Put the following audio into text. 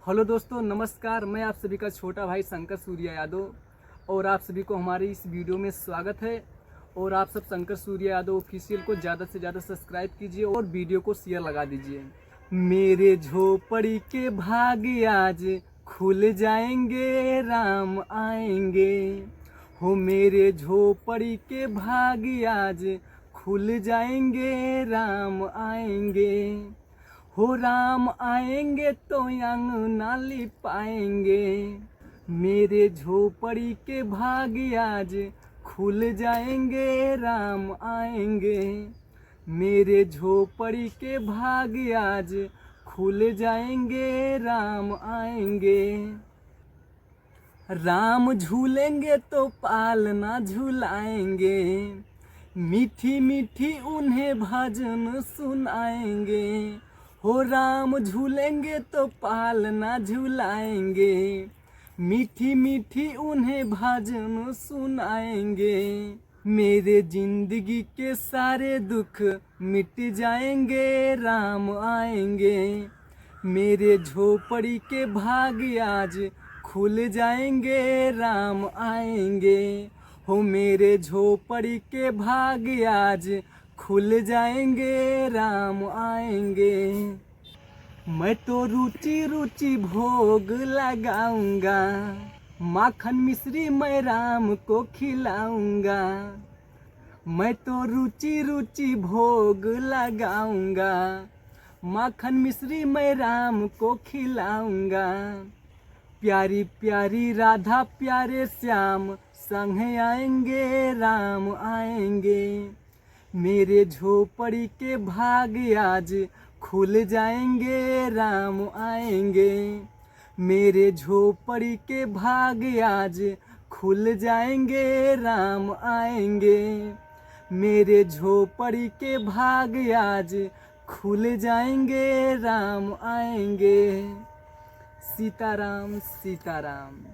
Hello दोस्तों, नमस्कार। मैं आप सभी का छोटा भाई शंकर सूर्या यादव और आप सभी को हमारी इस वीडियो में स्वागत है। और आप सब शंकर सूर्या यादव ऑफिशियल को ज़्यादा से ज़्यादा सब्सक्राइब कीजिए और वीडियो को शेयर लगा दीजिए। मेरे झोपड़ी के भाग आज खुल जाएंगे, राम आएंगे। हो मेरे झोपड़ी के भाग आज खुल जाएंगे, राम आएंगे। हो राम आएंगे तो अंगना लिपाएंगे। मेरे झोपड़ी के भाग आज खुल जाएंगे, राम आएंगे। मेरे झोपड़ी के भाग आज खुल जाएंगे, राम आएंगे। राम झूलेंगे तो पालना झुलाएंगे, मीठी मीठी उन्हें भजन सुनाएंगे। हो राम झूलेंगे तो पालना झुलाएंगे, मीठी मीठी उन्हें भजन सुनाएंगे। मेरे जिंदगी के सारे दुख मिट जाएंगे, राम आएंगे। मेरे झोपड़ी के भाग आज खुल जाएंगे, राम आएंगे। हो मेरे झोपड़ी के भाग आज खुल जाएंगे, राम आएंगे। मैं तो रुचि रुचि भोग लगाऊंगा, माखन मिश्री मैं राम को खिलाऊंगा। मैं तो रुचि रुचि भोग लगाऊंगा, माखन मिश्री मैं राम को खिलाऊंगा। प्यारी प्यारी राधा प्यारे श्याम संग आएंगे, राम आएंगे। मेरे झोपड़ी के भाग आज खुल जाएंगे, राम आएंगे। मेरे झोपड़ी के भाग आज खुल जाएंगे, राम आएंगे। मेरे झोपड़ी के भाग आज खुल जाएंगे, राम आएंगे। सीताराम सीताराम।